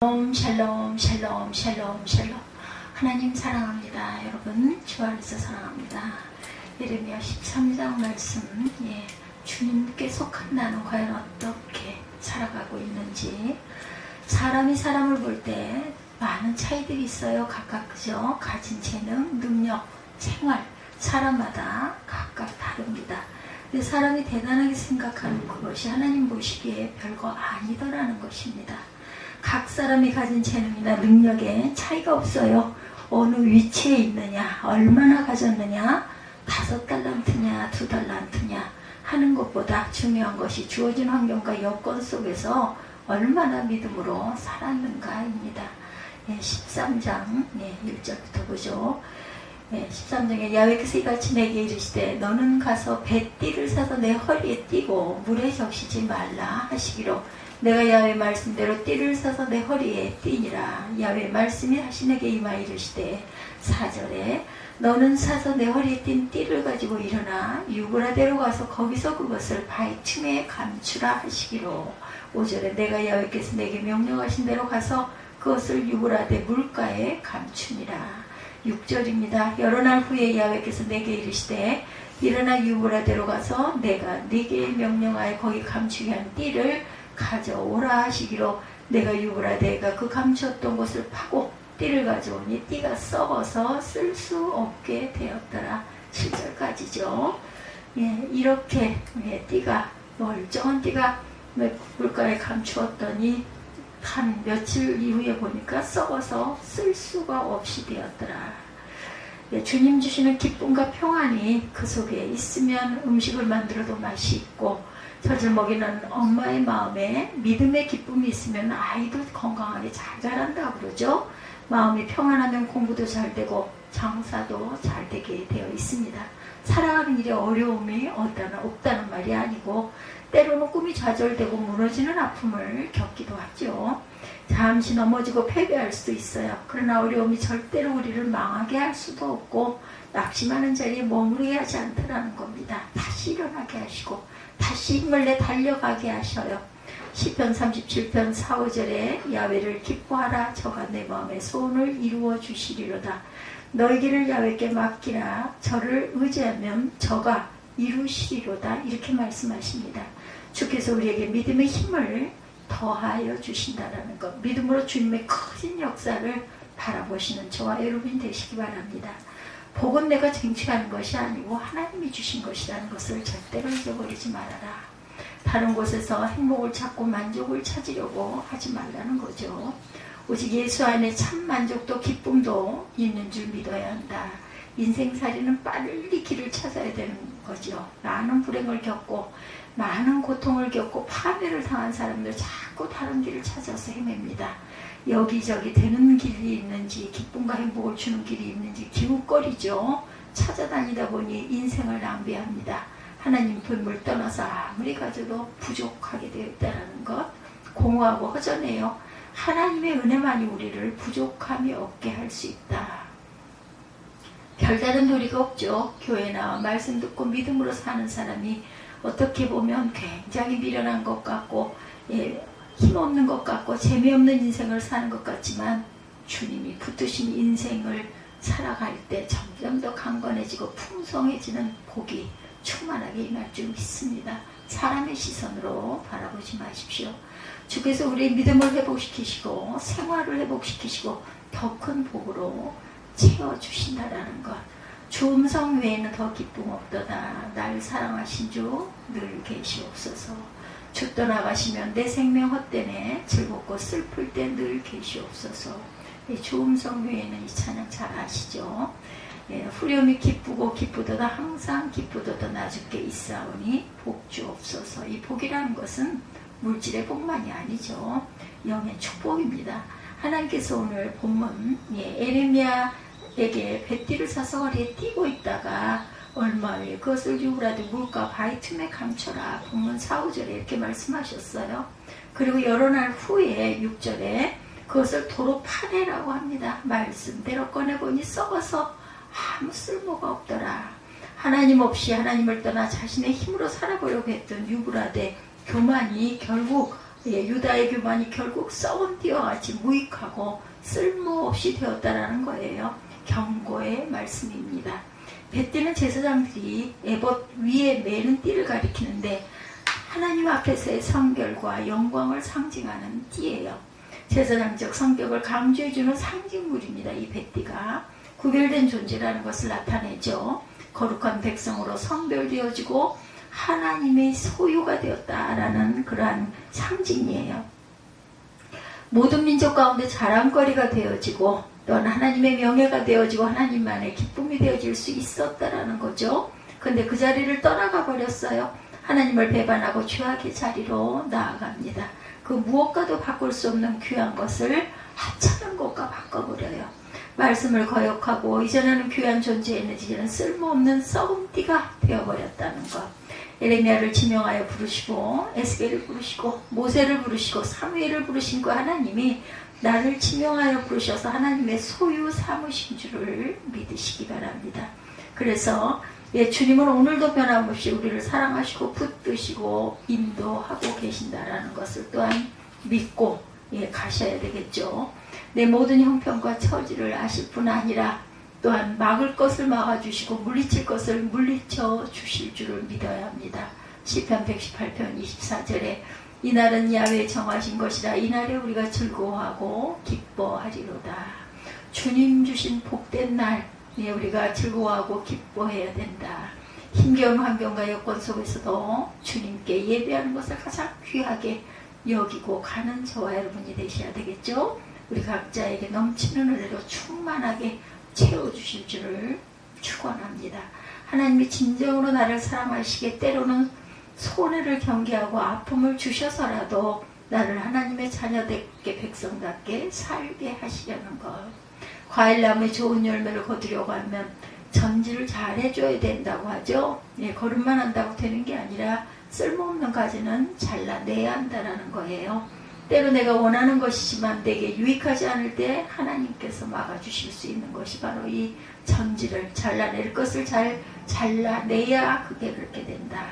샬롬 샬롬 샬롬 샬롬. 하나님 사랑합니다. 여러분 주 안에서 사랑합니다. 예레미야 13장 말씀, 주님께 속한 나는 과연 어떻게 살아가고 있는지. 사람이 사람을 볼 때 많은 차이들이 있어요. 각각, 그죠? 가진 재능, 능력, 생활, 사람마다 각각 다릅니다. 근데 사람이 대단하게 생각하는 그것이 하나님 보시기에 별거 아니더라는 것입니다. 각 사람이 가진 재능이나 능력에 차이가 없어요. 어느 위치에 있느냐, 얼마나 가졌느냐, 5달란트냐, 2달란트냐 하는 것보다 중요한 것이 주어진 환경과 여건 속에서 얼마나 믿음으로 살았는가입니다. 13장 1절부터 보죠. 13장에 야훼께서 이같이 내게 이르시되 너는 가서 뱃띠를 사서 내 허리에 띠고 물에 적시지 말라 하시기로 내가 야훼 말씀대로 띠를 사서 내 허리에 띠니라. 야훼 말씀이 다시 내게 임하여 이르시되 4절에 너는 사서 내 허리에 띈 띠를 가지고 일어나 유브라데로 가서 거기서 그것을 바위 틈에 감추라 하시기로 5절에 내가 야훼께서 내게 명령하신 대로 가서 그것을 유브라데 물가에 감추니라. 6절입니다. 여러 날 후에 야훼께서 내게 이르시되 일어나 유브라데로 가서 내가 네게 명령하여 거기 감추게 한 띠를 가져오라 하시기로 내가 유브라데가 그 감추었던 곳을 파고 띠를 가져오니 띠가 썩어서 쓸 수 없게 되었더라. 7절까지죠. 이렇게 띠가 멀쩡한 띠가 물가에 감추었더니 한 며칠 이후에 보니까 썩어서 쓸 수가 없이 되었더라. 주님 주시는 기쁨과 평안이 그 속에 있으면 음식을 만들어도 맛이 있고 젖을 먹이는 엄마의 마음에 믿음의 기쁨이 있으면 아이도 건강하게 잘 자란다 그러죠. 마음이 평안하면 공부도 잘 되고 장사도 잘 되게 되어 있습니다. 살아가는 일에 어려움이 없다는 말이 아니고 때로는 꿈이 좌절되고 무너지는 아픔을 겪기도 하죠. 잠시 넘어지고 패배할 수도 있어요. 그러나 어려움이 절대로 우리를 망하게 할 수도 없고 낙심하는 자리에 머무르게 하지 않더라는 겁니다. 다시 일어나게 하시고 다시 힘을 내 달려가게 하셔요. 시편 37편 4, 5절에 야훼를 기뻐하라. 저가 내 마음의 소원을 이루어 주시리로다. 너희 길을 야훼께 맡기라. 저를 의지하면 저가 이루시리로다. 이렇게 말씀하십니다. 주께서 우리에게 믿음의 힘을 더하여 주신다라는 것. 믿음으로 주님의 큰 역사를 바라보시는 저와 여러분이 되시기 바랍니다. 복은 내가 쟁취하는 것이 아니고 하나님이 주신 것이라는 것을 절대로 잊어버리지 말아라. 다른 곳에서 행복을 찾고 만족을 찾으려고 하지 말라는 거죠. 오직 예수 안에 참 만족도 기쁨도 있는 줄 믿어야 한다. 인생살이는 빨리 길을 찾아야 되는 거죠. 많은 불행을 겪고 많은 고통을 겪고 파멸을 당한 사람들 자꾸 다른 길을 찾아서 헤맵니다. 여기저기 되는 길이 있는지 기쁨과 행복을 주는 길이 있는지 기웃거리죠. 찾아다니다 보니 인생을 낭비합니다. 하나님 품을 떠나서 아무리 가져도 부족하게 되어 있다는 것 공허하고 허전해요. 하나님의 은혜만이 우리를 부족함이 없게 할 수 있다. 별다른 도리가 없죠. 교회 나와 말씀 듣고 믿음으로 사는 사람이 어떻게 보면 굉장히 미련한 것 같고 힘없는 것 같고 재미없는 인생을 사는 것 같지만 주님이 붙드신 인생을 살아갈 때 점점 더 강건해지고 풍성해지는 복이 충만하게 임할 줄 믿습니다. 사람의 시선으로 바라보지 마십시오. 주께서 우리의 믿음을 회복시키시고 생활을 회복시키시고 더 큰 복으로 채워주신다라는 것. 주 음성 외에는 더 기쁨 없도다. 날 사랑하신 주 늘 계시옵소서. 주 떠나가시면 내 생명 헛되네. 즐겁고 슬플 때 늘 계시옵소서. 주 음성 외에는 이 찬양 잘 아시죠? 후렴이 기쁘고 기쁘도다 항상 기쁘도다 나 주께 있사오니 복 주옵소서. 이 복이라는 것은 물질의 복만이 아니죠. 영의 축복입니다. 하나님께서 오늘 본문 예레미야에게 뱃띠를 사서 허리에 띠고 있다가 얼마 후에 그것을 유브라데 물가 바위 틈에 감춰라. 본문 4, 5절에 이렇게 말씀하셨어요. 그리고 여러 날 후에 6절에 그것을 도로 파내라고 합니다. 말씀대로 꺼내보니 썩어서 아무 쓸모가 없더라. 하나님 없이 하나님을 떠나 자신의 힘으로 살아보려고 했던 유브라데 교만이 결국 유다의 교만이 결국 썩은 띠와 같이 무익하고 쓸모없이 되었다라는 거예요. 경고의 말씀입니다. 뱃띠는 제사장들이 에봇 위에 매는 띠를 가리키는데 하나님 앞에서의 성결과 영광을 상징하는 띠예요. 제사장적 성격을 강조해주는 상징물입니다. 이 뱃띠가 구별된 존재라는 것을 나타내죠. 거룩한 백성으로 성별되어지고 하나님의 소유가 되었다라는 그러한 상징이에요. 모든 민족 가운데 자랑거리가 되어지고 또한 하나님의 명예가 되어지고 하나님만의 기쁨이 되어질 수 있었다라는 거죠. 근데 그 자리를 떠나가 버렸어요. 하나님을 배반하고 죄악의 자리로 나아갑니다. 그 무엇과도 바꿀 수 없는 귀한 것을 하찮은 것과 바꿔버려요. 말씀을 거역하고 이전에는 귀한 존재였는데 이제는 쓸모없는 썩은 띠가 되어버렸다는 것. 에레미야를 지명하여 부르시고 에스겔을 부르시고 모세를 부르시고 사무엘을 부르신 그 하나님이 나를 지명하여 부르셔서 하나님의 소유 삼으신 줄을 믿으시기 바랍니다. 그래서 주님은 오늘도 변함없이 우리를 사랑하시고 붙드시고 인도하고 계신다라는 것을 또한 믿고 가셔야 되겠죠. 내 모든 형편과 처지를 아실 뿐 아니라 또한 막을 것을 막아주시고 물리칠 것을 물리쳐 주실 줄을 믿어야 합니다. 시편 118편 24절에 이날은 야훼 정하신 것이라 이날에 우리가 즐거워하고 기뻐하리로다. 주님 주신 복된 날 우리가 즐거워하고 기뻐해야 된다. 힘겨운 환경과 여건 속에서도 주님께 예배하는 것을 가장 귀하게 여기고 가는 저와 여러분이 되셔야 되겠죠. 우리 각자에게 넘치는 은혜로 충만하게 채워주실 줄을 축원합니다. 하나님이 진정으로 나를 사랑하시게 때로는 손해를 경계하고 아픔을 주셔서라도 나를 하나님의 자녀답게 백성답게 살게 하시려는 것. 과일나무에 좋은 열매를 거두려고 하면 전지를 잘 해줘야 된다고 하죠. 거름만 한다고 되는 게 아니라 쓸모없는 가지는 잘라내야 한다는 거예요. 때로 내가 원하는 것이지만 내게 유익하지 않을 때 하나님께서 막아주실 수 있는 것이 바로 이 전지를 잘라낼 것을 잘 잘라내야 그게 그렇게 된다.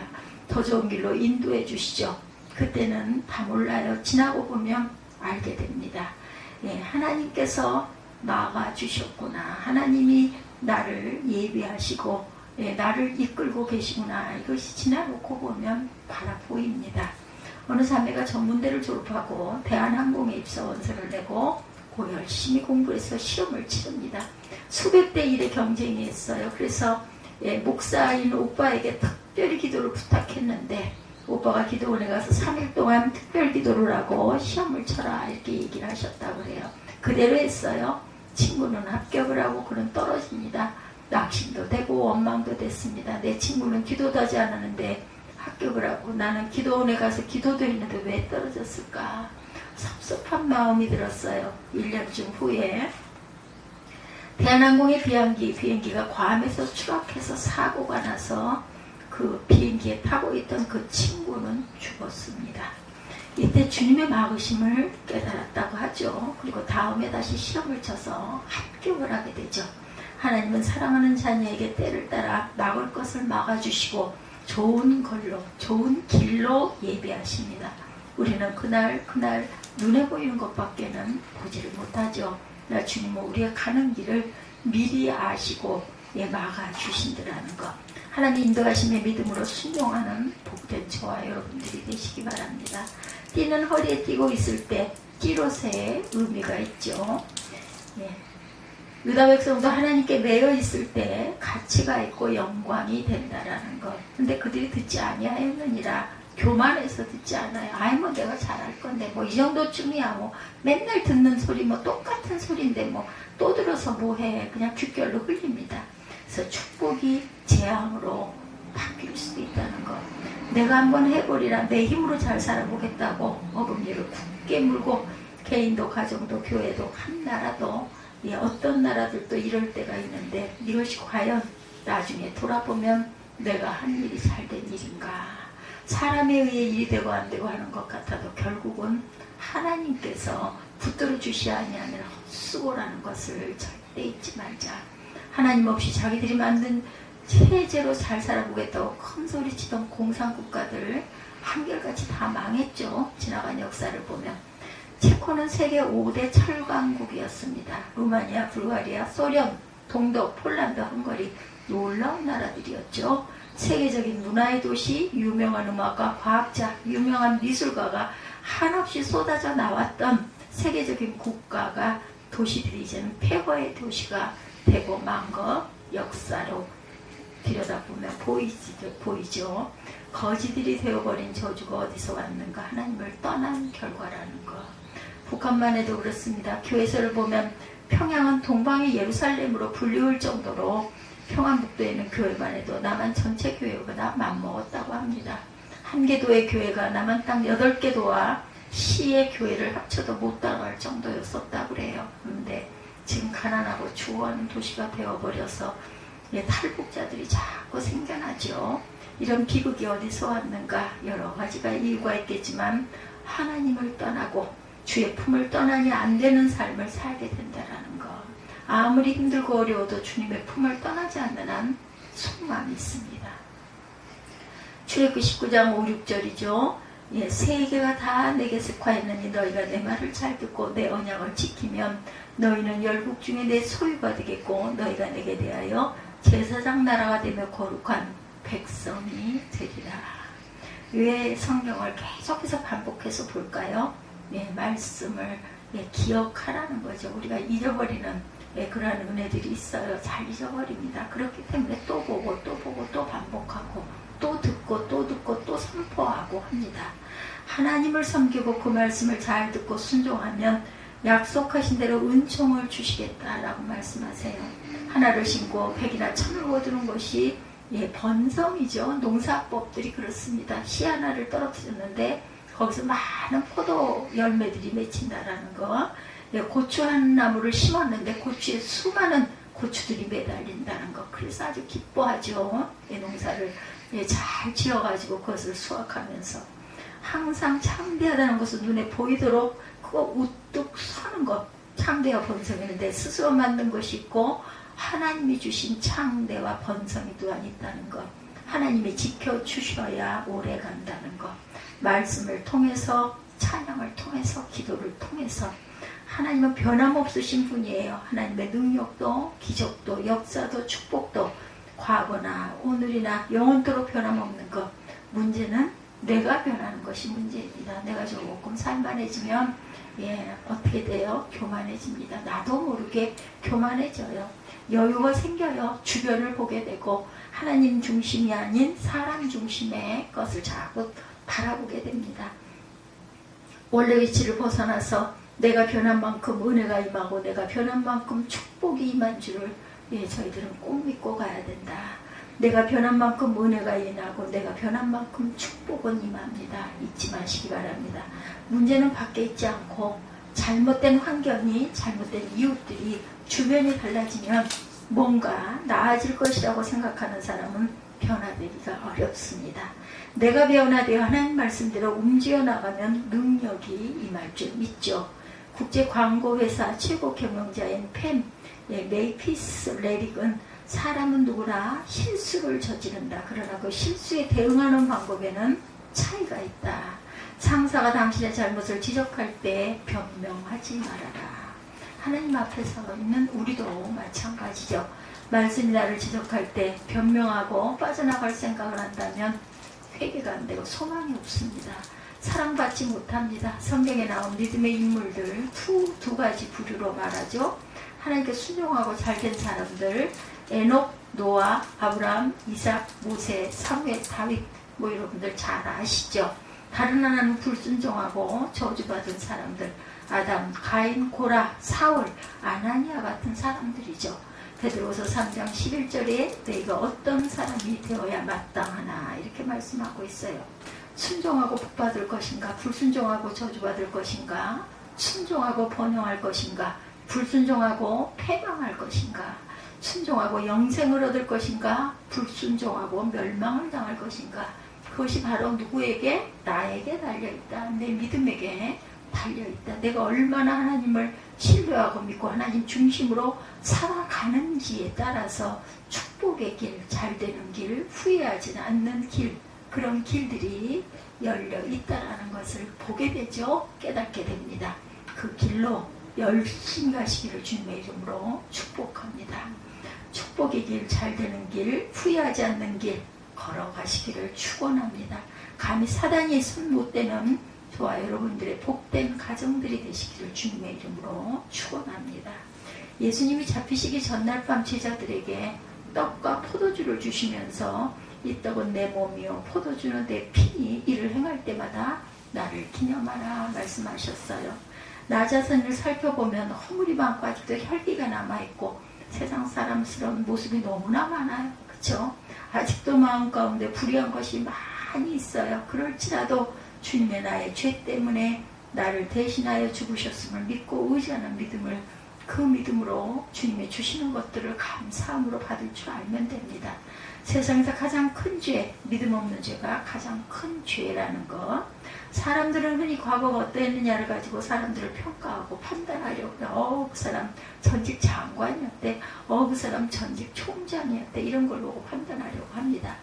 더 좋은 길로 인도해 주시죠. 그때는 다 몰라요. 지나고 보면 알게 됩니다. 하나님께서 막아주셨구나. 하나님이 나를 예비하시고 나를 이끌고 계시구나. 이것이 지나놓고 보면 바라 보입니다. 어느 자매가 전문대를 졸업하고 대한항공에 입사 원서를 내고 열심히 공부해서 시험을 치릅니다. 수백 대 1의 경쟁이 있어요. 그래서 목사인 오빠에게 특별히 기도를 부탁했는데 오빠가 기도원에 가서 3일 동안 특별 기도를 하고 시험을 쳐라 이렇게 얘기를 하셨다고 그래요. 그대로 했어요. 친구는 합격을 하고 그는 떨어집니다. 낙심도 되고 원망도 됐습니다. 내 친구는 기도도 하지 않았는데 합격을 하고 나는 기도원에 가서 기도도 했는데 왜 떨어졌을까? 섭섭한 마음이 들었어요. 1년쯤 후에 대한항공의 비행기가 괌에서 추락해서 사고가 나서 그 비행기에 타고 있던 그 친구는 죽었습니다. 이때 주님의 막으심을 깨달았다고 하죠. 그리고 다음에 다시 시험을 쳐서 합격을 하게 되죠. 하나님은 사랑하는 자녀에게 때를 따라 막을 것을 막아주시고 좋은 걸로, 좋은 길로 예배하십니다. 우리는 그날 눈에 보이는 것밖에는 보지를 못하죠. 나 주님은 우리가 가는 길을 미리 아시고 막아주신다는 것. 하나님 인도하심의 믿음으로 순종하는 복된 저와 여러분들이 되시기 바랍니다. 띠는 허리에 띠고 있을 때 띠로새의 의미가 있죠. 유다 백성도 하나님께 매여 있을 때 가치가 있고 영광이 된다라는 것. 근데 그들이 듣지 아니하였느니라. 교만해서 듣지 않아요. 아이 뭐 내가 잘할 건데 뭐 이 정도쯤이야 뭐 맨날 듣는 소리 뭐 똑같은 소리인데 뭐 또 들어서 뭐해 그냥 귓결로 흘립니다. 그래서 축복이 재앙으로 바뀔 수도 있다는 것. 내가 한번 해보리라 내 힘으로 잘 살아보겠다고 어금니를 굳게 물고 개인도 가정도 교회도 한 나라도 어떤 나라들도 이럴 때가 있는데 이것이 과연 나중에 돌아보면 내가 한 일이 잘된 일인가. 사람에 의해 일이 되고 안 되고 하는 것 같아도 결국은 하나님께서 붙들어 주시 아니하면 헛수고라는 것을 절대 잊지 말자. 하나님 없이 자기들이 만든 체제로 잘 살아보겠다고 큰 소리 치던 공산국가들 한결같이 다 망했죠. 지나간 역사를 보면 체코는 세계 5대 철강국이었습니다. 루마니아, 불가리아, 소련, 동독, 폴란드, 헝가리 놀라운 나라들이었죠. 세계적인 문화의 도시, 유명한 음악가, 과학자, 유명한 미술가가 한없이 쏟아져 나왔던 세계적인 국가가 도시들이 이제는 폐허의 도시가 되고 만 것 역사로 들여다보면 보이죠. 거지들이 되어버린 저주가 어디서 왔는가? 하나님을 떠난 결과라는 것. 북한만 해도 그렇습니다. 교회서를 보면 평양은 동방의 예루살렘으로 불리울 정도로 평안북도에 있는 교회만 해도 남한 전체 교회보다 맘먹었다고 합니다. 한 개 도의 교회가 남한 땅 8개 도와 시의 교회를 합쳐도 못 따라갈 정도였었다고 그래요. 그런데 지금 가난하고 추워하는 도시가 되어버려서 탈북자들이 자꾸 생겨나죠. 이런 비극이 어디서 왔는가? 여러 가지가 이유가 있겠지만 하나님을 떠나고 주의 품을 떠나니 안 되는 삶을 살게 된다는 것. 아무리 힘들고 어려워도 주님의 품을 떠나지 않는 한 소망이 있습니다. 출애굽기 19장 5, 6절이죠. 세계가 다 내게 속하였느니 너희가 내 말을 잘 듣고 내 언약을 지키면 너희는 열국 중에 내 소유가 되겠고 너희가 내게 대하여 제사장 나라가 되며 거룩한 백성이 되리라. 왜 성경을 계속해서 반복해서 볼까요? 말씀을 기억하라는 거죠. 우리가 잊어버리는 그러한 은혜들이 있어요. 잘 잊어버립니다. 그렇기 때문에 또 보고 또 보고 또 반복하고 또 듣고 또 듣고 또 선포하고 합니다. 하나님을 섬기고 그 말씀을 잘 듣고 순종하면 약속하신 대로 은총을 주시겠다라고 말씀하세요. 하나를 심고 100이나 1000을 거두는 것이 번성이죠. 농사법들이 그렇습니다. 씨 하나를 떨어뜨렸는데 거기서 많은 포도 열매들이 맺힌다라는 거. 고추 한 나무를 심었는데 고추에 수많은 고추들이 매달린다는 것. 그래서 아주 기뻐하죠. 농사를 잘 지어가지고 그것을 수확하면서 항상 창대하다는 것은 눈에 보이도록 그거 우뚝 서는 것. 창대와 번성이는데 스스로 만든 것이 있고 하나님이 주신 창대와 번성이 또한 있다는 것. 하나님이 지켜주셔야 오래 간다는 것. 말씀을 통해서 찬양을 통해서 기도를 통해서 하나님은 변함없으신 분이에요. 하나님의 능력도 기적도 역사도 축복도 과거나 오늘이나 영원토록 변함없는 것. 문제는 내가 변하는 것이 문제입니다. 내가 조금 살만해지면 어떻게 돼요? 교만해집니다. 나도 모르게 교만해져요. 여유가 생겨요. 주변을 보게 되고 하나님 중심이 아닌 사람 중심의 것을 자꾸 바라보게 됩니다. 원래 위치를 벗어나서 내가 변한 만큼 은혜가 임하고 내가 변한 만큼 축복이 임한 줄을 저희들은 꼭 믿고 가야 된다. 내가 변한 만큼 은혜가 임하고 내가 변한 만큼 축복은 임합니다. 잊지 마시기 바랍니다. 문제는 밖에 있지 않고 잘못된 환경이 잘못된 이웃들이 주변이 달라지면 뭔가 나아질 것이라고 생각하는 사람은 변화되기가 어렵습니다. 내가 변화되어 하나님 말씀대로 움직여 나가면 능력이 임할 줄 믿죠. 국제광고회사 최고 경영자인 메이피스 레릭은 사람은 누구나 실수를 저지른다. 그러나 그 실수에 대응하는 방법에는 차이가 있다. 상사가 당신의 잘못을 지적할 때 변명하지 말아라. 하나님 앞에 서 있는 우리도 마찬가지죠. 말씀이 나를 지적할 때 변명하고 빠져나갈 생각을 한다면 회개가 안 되고 소망이 없습니다. 사랑받지 못합니다. 성경에 나온 믿음의 인물들 두 가지 부류로 말하죠. 하나님께 순종하고 잘된 사람들, 에녹, 노아, 아브라함, 이삭, 모세, 사무엘, 다윗, 여러분들 잘 아시죠? 다른 하나는 불순종하고 저주받은 사람들, 아담, 가인, 고라, 사울, 아나니아 같은 사람들이죠. 베드로서 3장 11절에 너희가 어떤 사람이 되어야 마땅하나 이렇게 말씀하고 있어요. 순종하고 복받을 것인가, 불순종하고 저주받을 것인가, 순종하고 번영할 것인가, 불순종하고 패망할 것인가, 순종하고 영생을 얻을 것인가, 불순종하고 멸망을 당할 것인가. 그것이 바로 누구에게? 나에게 달려있다. 내 믿음에게 달려있다. 내가 얼마나 하나님을 신뢰하고 믿고 하나님 중심으로 살아가는지에 따라서 축복의 길, 잘되는 길, 후회하지 않는 길, 그런 길들이 열려 있다라는 것을 보게 되죠. 깨닫게 됩니다. 그 길로 열심히 가시기를 주님의 이름으로 축복합니다. 축복의 길, 잘 되는 길, 후회하지 않는 길 걸어가시기를 축원합니다. 감히 사단이 손 못 대는 저와 여러분들의 복된 가정들이 되시기를 주님의 이름으로 축원합니다. 예수님이 잡히시기 전날 밤 제자들에게 떡과 포도주를 주시면서 이 떡은 내 몸이요 포도주는 내 피니 이를 행할 때마다 나를 기념하라 말씀하셨어요. 나 자신을 살펴보면 허물이 많고 아직도 혈기가 남아있고 세상 사람스러운 모습이 너무나 많아요. 그렇죠? 아직도 마음 가운데 불의한 것이 많이 있어요. 그럴지라도 주님의 나의 죄 때문에 나를 대신하여 죽으셨음을 믿고 의지하는 믿음을 그 믿음으로 주님이 주시는 것들을 감사함으로 받을 줄 알면 됩니다. 세상에서 가장 큰 죄, 믿음 없는 죄가 가장 큰 죄라는 것. 사람들은 흔히 과거가 어떠했느냐를 가지고 사람들을 평가하고 판단하려고 그 사람 전직 장관이었대, 그 사람 전직 총장이었대, 이런 걸 보고 판단하려고 합니다.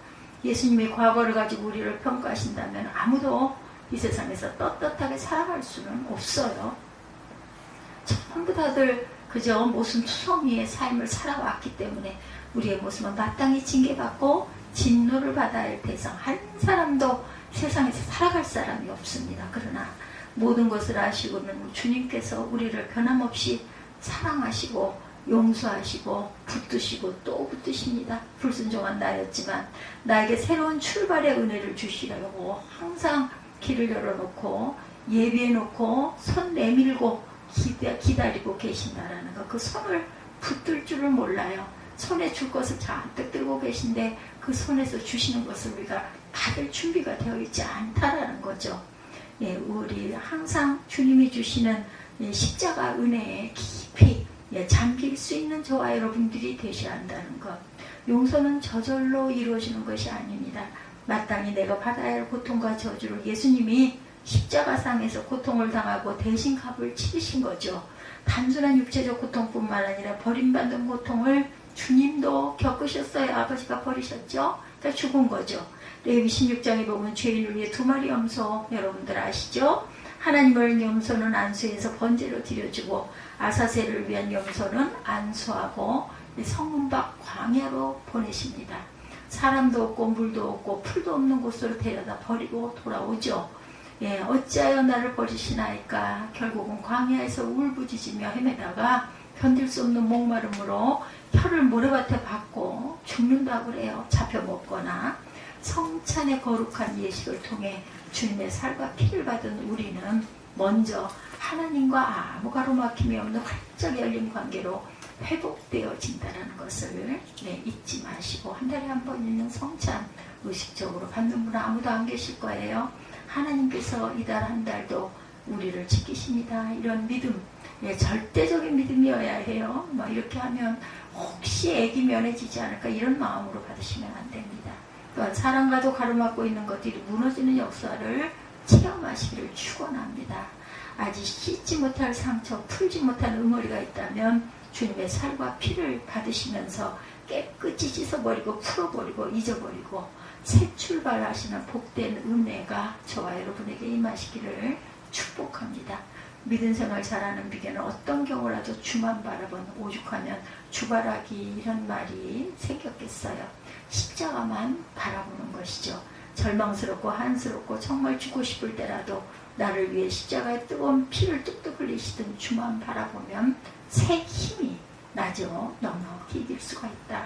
예수님이 과거를 가지고 우리를 평가하신다면 아무도 이 세상에서 떳떳하게 살아갈 수는 없어요. 전부 다들 그저 모순 투성이의 삶을 살아왔기 때문에 우리의 모습은 마땅히 징계받고 진노를 받아야 할 대상 한 사람도 세상에서 살아갈 사람이 없습니다. 그러나 모든 것을 아시고는 주님께서 우리를 변함없이 사랑하시고 용서하시고 붙드시고 또 붙드십니다. 불순종한 나였지만 나에게 새로운 출발의 은혜를 주시려고 항상 길을 열어놓고 예비해놓고 손 내밀고 기다리고 계신다라는 것. 그 손을 붙들 줄을 몰라요. 손에 줄 것을 잔뜩 들고 계신데 그 손에서 주시는 것을 우리가 받을 준비가 되어 있지 않다라는 거죠. 예, 우리 항상 주님이 주시는 십자가 은혜에 깊이 잠길 수 있는 저와 여러분들이 되셔야 한다는 것. 용서는 저절로 이루어지는 것이 아닙니다. 마땅히 내가 받아야 할 고통과 저주를 예수님이 십자가상에서 고통을 당하고 대신 값을 치르신 거죠. 단순한 육체적 고통뿐만 아니라 버림받는 고통을 주님도 겪으셨어요. 아버지가 버리셨죠. 그러니까 죽은 거죠. 레위기 16장에 보면 죄인을 위해 2마리 염소, 여러분들 아시죠? 하나님을 염소는 안수해서 번제로 드려주고 아사셀을 위한 염소는 안수하고 성문 밖 광야로 보내십니다. 사람도 없고 물도 없고 풀도 없는 곳으로 데려다 버리고 돌아오죠. 예, 어찌하여 나를 버리시나이까. 결국은 광야에서 울부짖으며 헤매다가 견딜 수 없는 목마름으로 혀를 모래밭에 박고 죽는다고 그래요. 잡혀 먹거나. 성찬의 거룩한 예식을 통해 주님의 살과 피를 받은 우리는 먼저 하나님과 아무 가로막힘이 없는 활짝 열린 관계로 회복되어진다는 것을 잊지 마시고, 한 달에 한 번 있는 성찬 의식적으로 받는 분은 아무도 안 계실 거예요. 하나님께서 이달 한 달도 우리를 지키십니다. 이런 믿음, 절대적인 믿음이어야 해요. 이렇게 하면 혹시 애기 면해지지 않을까 이런 마음으로 받으시면 안 됩니다. 또한 사랑과도 가로막고 있는 것들이 무너지는 역사를 체험하시기를 축원합니다. 아직 씻지 못할 상처, 풀지 못한 응어리가 있다면 주님의 살과 피를 받으시면서 깨끗이 씻어버리고 풀어버리고 잊어버리고 새 출발하시는 복된 은혜가 저와 여러분에게 임하시기를 축복합니다. 믿음 생활 잘하는 비결은 어떤 경우라도 주만 바라본 오죽하면 주바라기 이런 말이 생겼겠어요. 십자가만 바라보는 것이죠. 절망스럽고 한스럽고 정말 죽고 싶을 때라도 나를 위해 십자가에 뜨거운 피를 뚝뚝 흘리시던 주만 바라보면 새 힘이 나죠. 넉넉히 이길 수가 있다.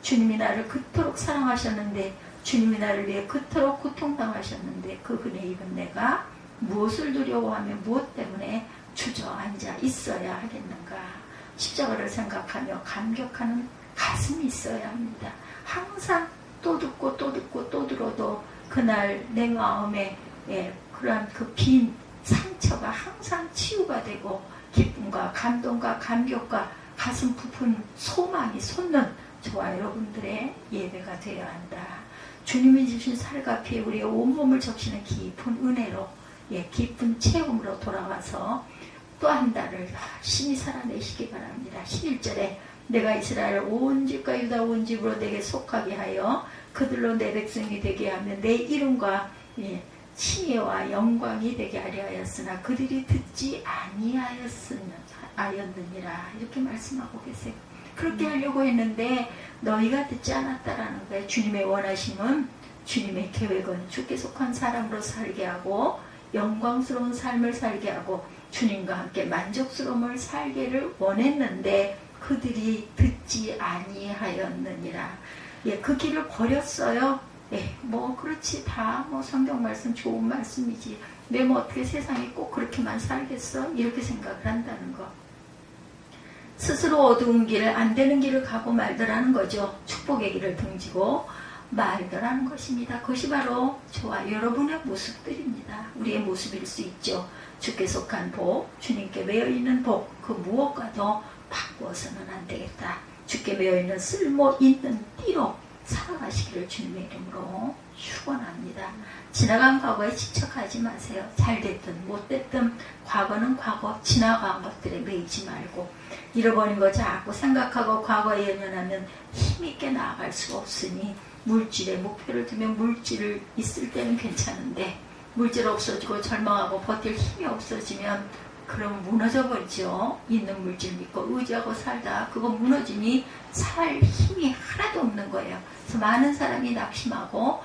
주님이 나를 그토록 사랑하셨는데, 주님이 나를 위해 그토록 고통당하셨는데 그 은혜 입은 내가 무엇을 두려워하며 무엇 때문에 주저앉아 있어야 하겠는가. 십자가를 생각하며 감격하는 가슴이 있어야 합니다. 항상 또 듣고 또 듣고 또 들어도 그날 내 마음에 그러한 그 빈 상처가 항상 치유가 되고 기쁨과 감동과 감격과 가슴 부푼 소망이 솟는 저와 여러분들의 예배가 되어야 한다. 주님이 주신 살과 피에 우리의 온몸을 적시는 깊은 은혜로, 깊은 체험으로 돌아와서 또 한 달을 열심히 살아내시기 바랍니다. 11절에 내가 이스라엘 온 집과 유다 온 집으로 내게 속하게 하여 그들로 내 백성이 되게 하며 내 이름과 칭의와 영광이 되게 하려 하였으나 그들이 듣지 아니하였느니라. 이렇게 말씀하고 계세요. 그렇게 하려고 했는데 너희가 듣지 않았다라는 거예요. 주님의 원하심은, 주님의 계획은 주께 속한 사람으로 살게 하고 영광스러운 삶을 살게 하고 주님과 함께 만족스러움을 살기를 원했는데 그들이 듣지 아니하였느니라. 그 길을 버렸어요. 그렇지, 다 성경 말씀 좋은 말씀이지. 어떻게 세상에 꼭 그렇게만 살겠어? 이렇게 생각을 한다는 거. 스스로 어두운 길, 안 되는 길을 가고 말더라는 거죠. 축복의 길을 등지고 말더라는 것입니다. 그것이 바로 저와 여러분의 모습들입니다. 우리의 모습일 수 있죠. 주께 속한 복, 주님께 매여있는 복, 그 무엇과도 바꾸어서는 안 되겠다. 주께 매여있는 쓸모 있는 띠로 살아가시기를 주님의 이름으로 축원합니다. 지나간 과거에 집착하지 마세요. 잘됐든 못됐든 과거는 과거, 지나간 것들에 매이지 말고 잃어버린 거 자꾸 생각하고 과거에 연연하면 힘있게 나아갈 수가 없으니 물질에 목표를 두면 물질을 있을 때는 괜찮은데 물질 없어지고 절망하고 버틸 힘이 없어지면 그럼 무너져버리죠. 있는 물질 믿고 의지하고 살다 그거 무너지니 살 힘이 하나도 없는 거예요. 그래서 많은 사람이 낙심하고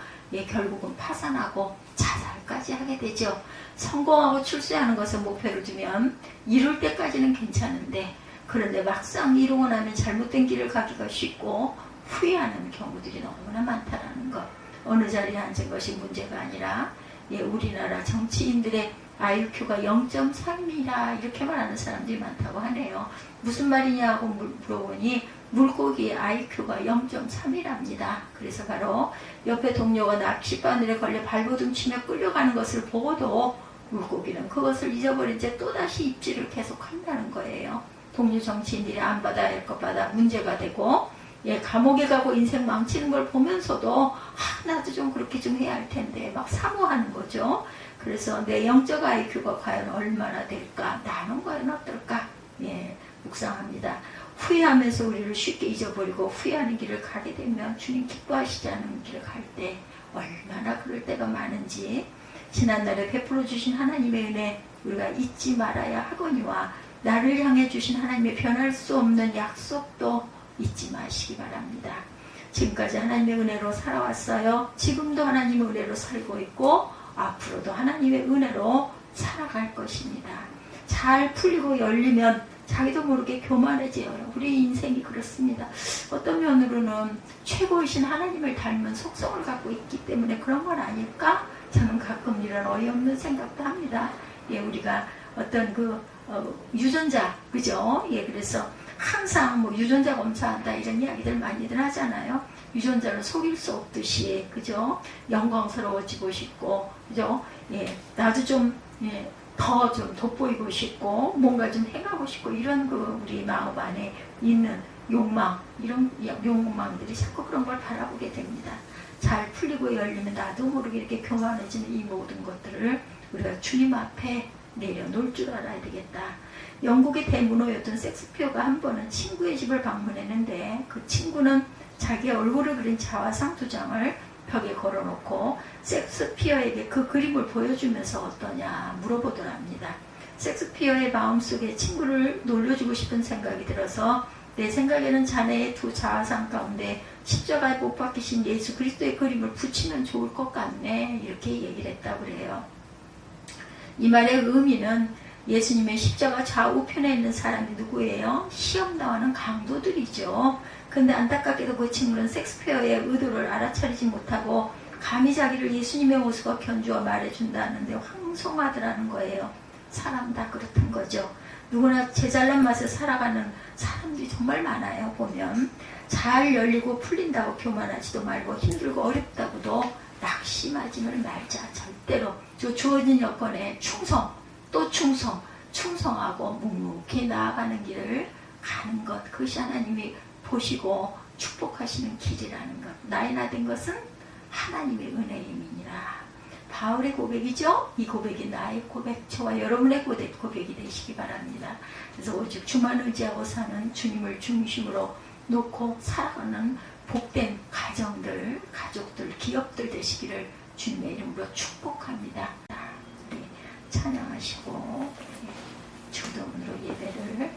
결국은 파산하고 자살까지 하게 되죠. 성공하고 출세하는 것에 목표를 두면 이룰 때까지는 괜찮은데 그런데 막상 이루고 나면 잘못된 길을 가기가 쉽고 후회하는 경우들이 너무나 많다라는 것. 어느 자리에 앉은 것이 문제가 아니라 우리나라 정치인들의 IQ가 0.3이라 이렇게 말하는 사람들이 많다고 하네요. 무슨 말이냐고 물어보니 물고기의 IQ가 0.3이랍니다. 그래서 바로 옆에 동료가 낚싯바늘에 걸려 발버둥 치며 끌려가는 것을 보고도 물고기는 그것을 잊어버린 채 또다시 입질을 계속한다는 거예요. 동료 정치인들이 안 받아야 할 것 받아 문제가 되고 감옥에 가고 인생 망치는 걸 보면서도 나도 좀 그렇게 좀 해야 할 텐데 막 사모하는 거죠. 그래서 내 영적 IQ가 과연 얼마나 될까? 나는 과연 어떨까? 묵상합니다. 후회하면서 우리를 쉽게 잊어버리고 후회하는 길을 가게 되면 주님 기뻐하시지 않은 길을 갈 때 얼마나 그럴 때가 많은지 지난날에 베풀어 주신 하나님의 은혜 우리가 잊지 말아야 하거니와 나를 향해 주신 하나님의 변할 수 없는 약속도 잊지 마시기 바랍니다. 지금까지 하나님의 은혜로 살아왔어요. 지금도 하나님의 은혜로 살고 있고 앞으로도 하나님의 은혜로 살아갈 것입니다. 잘 풀리고 열리면 자기도 모르게 교만해져요. 우리 인생이 그렇습니다. 어떤 면으로는 최고이신 하나님을 닮은 속성을 갖고 있기 때문에 그런 건 아닐까? 저는 가끔 이런 어이없는 생각도 합니다. 우리가 어떤 유전자, 그죠? 그래서 항상 유전자 검사한다 이런 이야기들 많이들 하잖아요. 유전자를 속일 수 없듯이, 그죠? 영광스러워지고 싶고, 그죠? 나도 좀, 더 좀 돋보이고 싶고, 뭔가 좀 행하고 싶고, 이런 우리 마음 안에 있는 욕망, 이런 욕망들이 자꾸 그런 걸 바라보게 됩니다. 잘 풀리고 열리면 나도 모르게 이렇게 교만해지는 이 모든 것들을 우리가 주님 앞에 내려놓을 줄 알아야 되겠다. 영국의 대문호였던 섹스피어가 한 번은 친구의 집을 방문했는데 그 친구는 자기 얼굴을 그린 자화상 2장을 벽에 걸어놓고 섹스피어에게 그 그림을 보여주면서 어떠냐 물어보더랍니다. 섹스피어의 마음속에 친구를 놀려주고 싶은 생각이 들어서 내 생각에는 자네의 2 자화상 가운데 십자가에 못 박히신 예수 그리스도의 그림을 붙이면 좋을 것 같네 이렇게 얘기를 했다고 그래요. 이 말의 의미는 예수님의 십자가 좌우편에 있는 사람이 누구예요? 시험 나오는 강도들이죠. 근데 안타깝게도 그 친구는 섹스피어의 의도를 알아차리지 못하고 감히 자기를 예수님의 모습과 견주어 말해준다는데 황송하더라는 거예요. 사람 다 그렇단 거죠. 누구나 제 잘난 맛에 살아가는 사람들이 정말 많아요. 보면 잘 열리고 풀린다고 교만하지도 말고 힘들고 어렵다고도 낙심하지는 말자. 절대로 주어진 여건에 충성 또 충성하고 묵묵히 나아가는 길을 가는 것, 그것이 하나님이 보시고 축복하시는 길이라는 것. 나의 나 된 것은 하나님의 은혜임이니라. 바울의 고백이죠. 이 고백이 나의 고백, 저와 여러분의 고백이 되시기 바랍니다. 그래서 오직 주만 의지하고 사는, 주님을 중심으로 놓고 살아가는 복된 가정들, 가족들, 기업들 되시기를 주님의 이름으로 축복합니다. 우리 찬양하시고 주dom으로 예배를